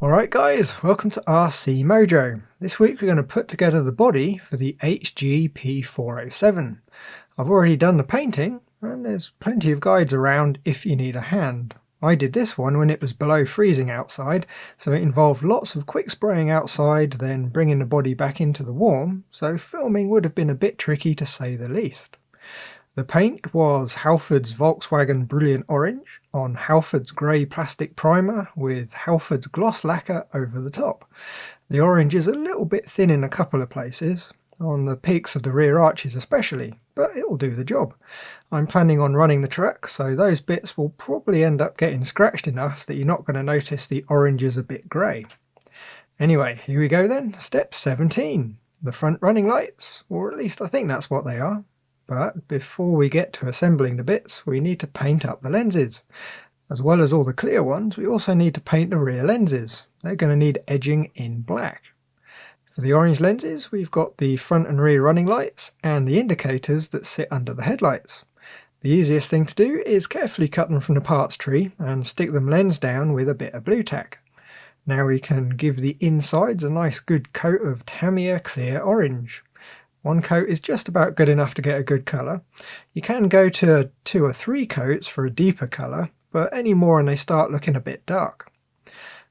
Alright guys, welcome to RC Mojo. This week we're going to put together the body for the HengGuan P407. I've already done the painting and there's plenty of guides around if you need a hand. I did this one when it was below freezing outside, so it involved lots of quick spraying outside, then bringing the body back into the warm, so filming would have been a bit tricky to say the least. The paint was Halford's Volkswagen Brilliant Orange on Halford's grey plastic primer with Halford's gloss lacquer over the top. The orange is a little bit thin in a couple of places, on the peaks of the rear arches especially, but it'll do the job. I'm planning on running the truck, so those bits will probably end up getting scratched enough that you're not going to notice the orange is a bit grey. Anyway, here we go then. Step 17. The front running lights, or at least I think that's what they are. But before we get to assembling the bits, we need to paint up the lenses. As well as all the clear ones, we also need to paint the rear lenses. They're going to need edging in black. For the orange lenses, we've got the front and rear running lights and the indicators that sit under the headlights. The easiest thing to do is carefully cut them from the parts tree and stick them lens down with a bit of blue tack. Now we can give the insides a nice good coat of Tamiya clear orange. One coat is just about good enough to get a good colour. You can go to 2 or 3 coats for a deeper colour, but any more and they start looking a bit dark.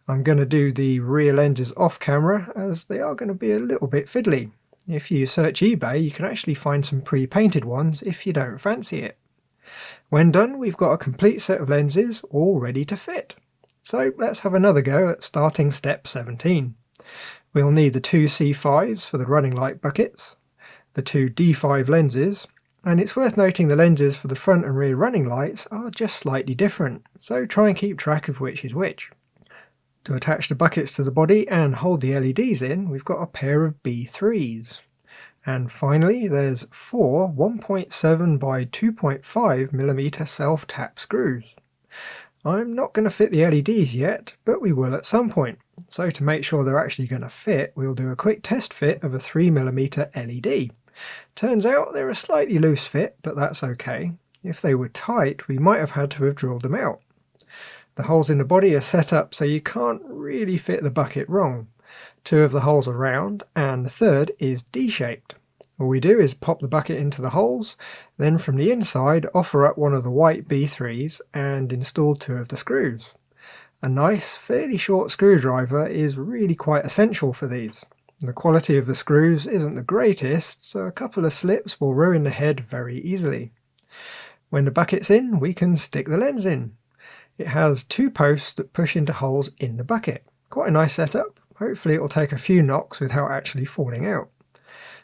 I'm going to do the rear lenses off camera as they are going to be a little bit fiddly. If you search eBay you can actually find some pre-painted ones if you don't fancy it. When done, we've got a complete set of lenses all ready to fit. So let's have another go at starting step 17. We'll need the 2 C5s for the running light buckets, the 2 D5 lenses, and it's worth noting the lenses for the front and rear running lights are just slightly different, so try and keep track of which is which. To attach the buckets to the body and hold the LEDs in, we've got a pair of B3s. And finally there's 4 1.7 by 2.5mm self-tap screws. I'm not going to fit the LEDs yet, but we will at some point. So to make sure they're actually going to fit, we'll do a quick test fit of a 3mm LED. Turns out they're a slightly loose fit, but that's okay. If they were tight, we might have had to have drilled them out. The holes in the body are set up so you can't really fit the bucket wrong. 2 of the holes are round, and the third is D-shaped. All we do is pop the bucket into the holes, then from the inside offer up one of the white B3s and install 2 of the screws. A nice, fairly short screwdriver is really quite essential for these. The quality of the screws isn't the greatest, so a couple of slips will ruin the head very easily. When the bucket's in, we can stick the lens in. It has 2 posts that push into holes in the bucket. Quite a nice setup. Hopefully it'll take a few knocks without actually falling out.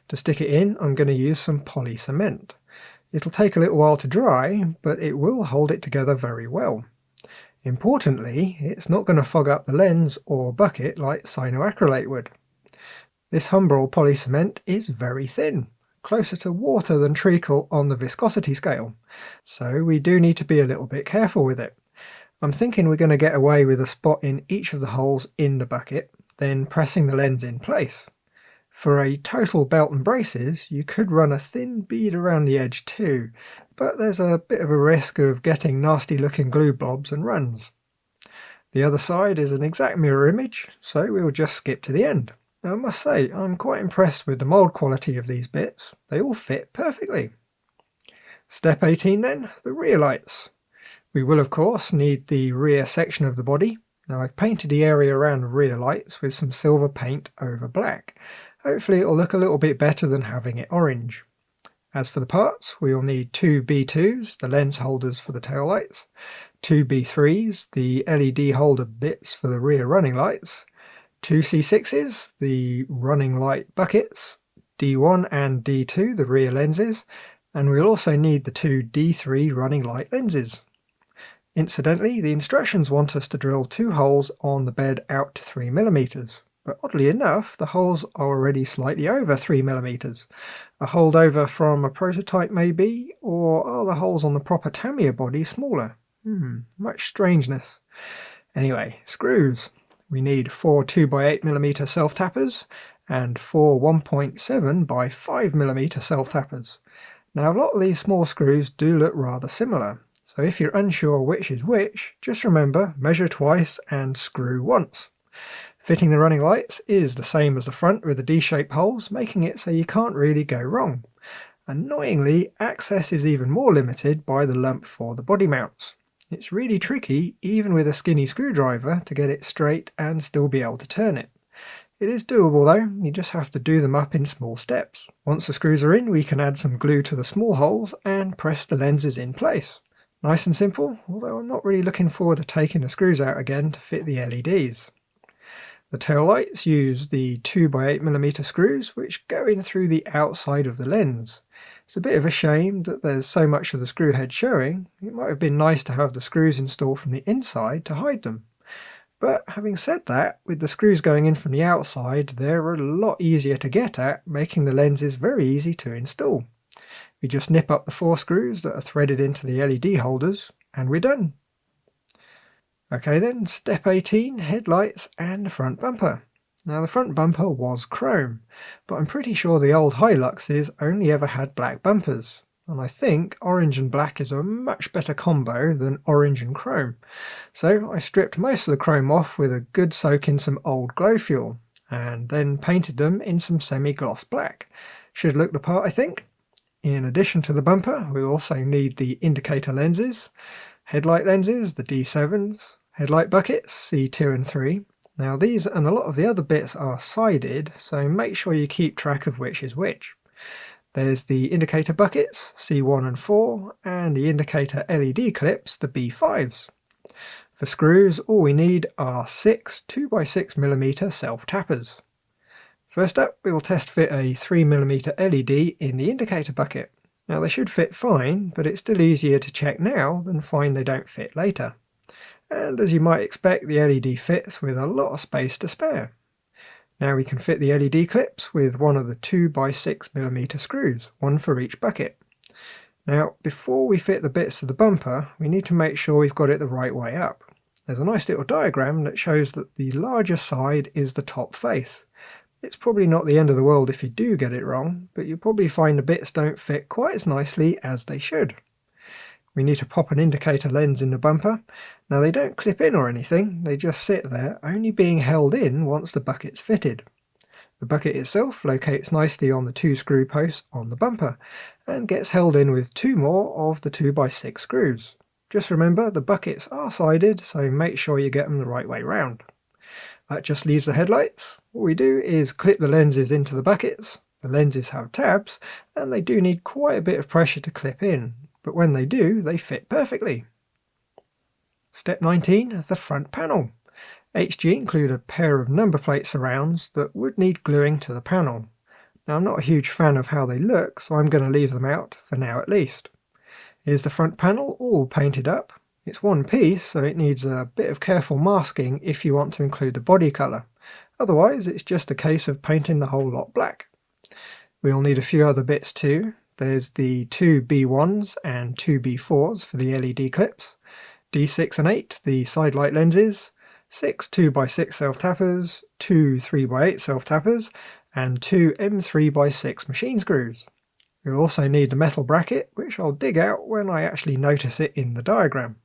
To stick it in, I'm going to use some poly cement. It'll take a little while to dry, but it will hold it together very well. Importantly, it's not going to fog up the lens or bucket like cyanoacrylate would. This Humbrol poly cement is very thin, closer to water than treacle on the viscosity scale, so we do need to be a little bit careful with it. I'm thinking we're going to get away with a spot in each of the holes in the bucket, then pressing the lens in place. For a total belt and braces, you could run a thin bead around the edge too, but there's a bit of a risk of getting nasty looking glue blobs and runs. The other side is an exact mirror image, so we'll just skip to the end. Now I must say, I'm quite impressed with the mould quality of these bits. They all fit perfectly. Step 18 then, the rear lights. We will of course need the rear section of the body. Now I've painted the area around the rear lights with some silver paint over black. Hopefully it'll look a little bit better than having it orange. As for the parts, we'll need 2 B2s, the lens holders for the tail lights, 2 B3s, the LED holder bits for the rear running lights, 2 C6s, the running light buckets, D1 and D2, the rear lenses, and we'll also need the 2 D3 running light lenses. Incidentally, the instructions want us to drill 2 holes on the bed out to 3mm. But oddly enough, the holes are already slightly over 3mm. A holdover from a prototype maybe, or are the holes on the proper Tamiya body smaller? Much strangeness. Anyway, screws. We need 4 2x8mm self-tappers and 4 1.7 by 5mm self-tappers. Now a lot of these small screws do look rather similar, so if you're unsure which is which, just remember measure twice and screw once. Fitting the running lights is the same as the front with the D-shaped holes, making it so you can't really go wrong. Annoyingly, access is even more limited by the lump for the body mounts. It's really tricky, even with a skinny screwdriver, to get it straight and still be able to turn it. It is doable though, you just have to do them up in small steps. Once the screws are in, we can add some glue to the small holes and press the lenses in place. Nice and simple, although I'm not really looking forward to taking the screws out again to fit the LEDs. The tail lights use the 2x8mm screws which go in through the outside of the lens. It's a bit of a shame that there's so much of the screw head showing. It might have been nice to have the screws installed from the inside to hide them. But having said that, with the screws going in from the outside, they're a lot easier to get at, making the lenses very easy to install. We just nip up the 4 screws that are threaded into the LED holders, and we're done. Okay then, step 18, headlights and the front bumper. Now the front bumper was chrome, but I'm pretty sure the old Hiluxes only ever had black bumpers, and I think orange and black is a much better combo than orange and chrome. So I stripped most of the chrome off with a good soak in some old glow fuel, and then painted them in some semi-gloss black. Should look the part, I think. In addition to the bumper, we also need the indicator lenses, headlight lenses, the D7s, headlight buckets, C2 and 3. Now these and a lot of the other bits are sided, so make sure you keep track of which is which. There's the indicator buckets, C1 and 4, and the indicator LED clips, the B5s. For screws, all we need are 6 2x6mm self-tappers. First up, we will test fit a 3mm LED in the indicator bucket. Now they should fit fine, but it's still easier to check now than find they don't fit later. And as you might expect, the LED fits with a lot of space to spare. Now we can fit the LED clips with one of the 2x6mm screws, one for each bucket. Now before we fit the bits of the bumper, we need to make sure we've got it the right way up. There's a nice little diagram that shows that the larger side is the top face. It's probably not the end of the world if you do get it wrong, but you'll probably find the bits don't fit quite as nicely as they should. We need to pop an indicator lens in the bumper. Now they don't clip in or anything, they just sit there, only being held in once the bucket's fitted. The bucket itself locates nicely on the 2 screw posts on the bumper, and gets held in with 2 more of the 2x6 screws. Just remember the buckets are sided, so make sure you get them the right way round. That just leaves the headlights. What we do is clip the lenses into the buckets. The lenses have tabs, and they do need quite a bit of pressure to clip in, but when they do, they fit perfectly. Step 19, the front panel. HG include a pair of number plate surrounds that would need gluing to the panel. Now I'm not a huge fan of how they look, so I'm going to leave them out, for now at least. Here's the front panel all painted up. It's one piece, so it needs a bit of careful masking if you want to include the body colour. Otherwise, it's just a case of painting the whole lot black. We'll need a few other bits too. There's the 2 B1s and 2 B4s for the LED clips, D6 and 8, the side light lenses, 6 2x6 self-tappers, 2 3x8 self-tappers, and 2 M3x6 machine screws. We'll also need the metal bracket, which I'll dig out when I actually notice it in the diagram.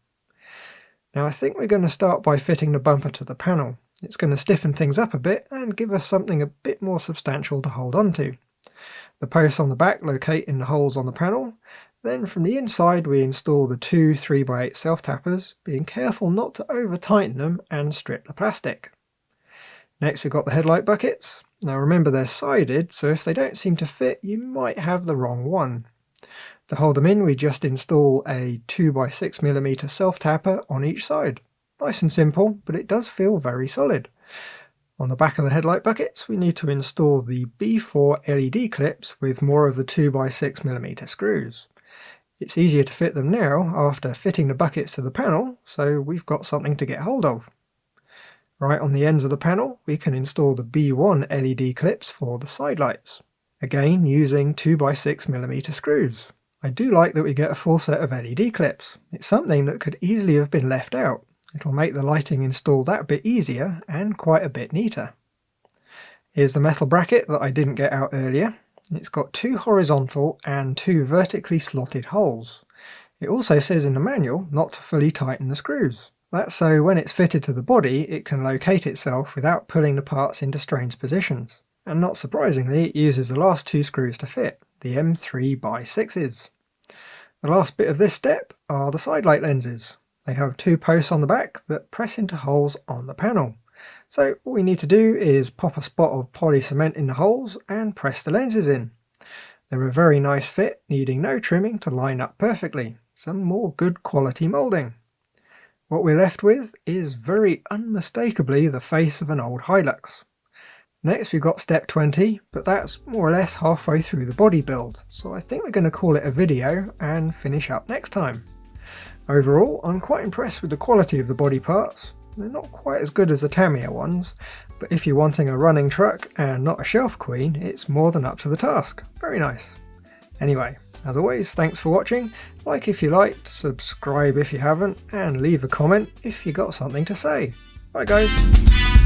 Now I think we're going to start by fitting the bumper to the panel. It's going to stiffen things up a bit and give us something a bit more substantial to hold on to. The posts on the back locate in the holes on the panel. Then from the inside we install the 2 3x8 self-tappers, being careful not to over tighten them and strip the plastic. Next we've got the headlight buckets. Now remember they're sided, so if they don't seem to fit you might have the wrong one. To hold them in we just install a 2x6mm self-tapper on each side. Nice and simple, but it does feel very solid. On the back of the headlight buckets we need to install the B4 LED clips with more of the 2x6mm screws. It's easier to fit them now after fitting the buckets to the panel, so we've got something to get hold of. Right on the ends of the panel we can install the B1 LED clips for the side lights, again using 2x6mm screws. I do like that we get a full set of LED clips. It's something that could easily have been left out. It'll make the lighting install that bit easier and quite a bit neater. Here's the metal bracket that I didn't get out earlier. It's got 2 horizontal and 2 vertically slotted holes. It also says in the manual not to fully tighten the screws. That's so when it's fitted to the body, it can locate itself without pulling the parts into strange positions. And not surprisingly, it uses the last two screws to fit, the M3x6s. The last bit of this step are the side light lenses. They have two posts on the back that press into holes on the panel. So all we need to do is pop a spot of poly cement in the holes and press the lenses in. They're a very nice fit, needing no trimming to line up perfectly. Some more good quality moulding. What we're left with is very unmistakably the face of an old Hilux. Next we've got step 20, but that's more or less halfway through the body build, so I think we're going to call it a video and finish up next time. Overall, I'm quite impressed with the quality of the body parts. They're not quite as good as the Tamiya ones, but if you're wanting a running truck and not a shelf queen, it's more than up to the task. Very nice. Anyway, as always, thanks for watching. Like if you liked, subscribe if you haven't, and leave a comment if you got something to say. Bye guys.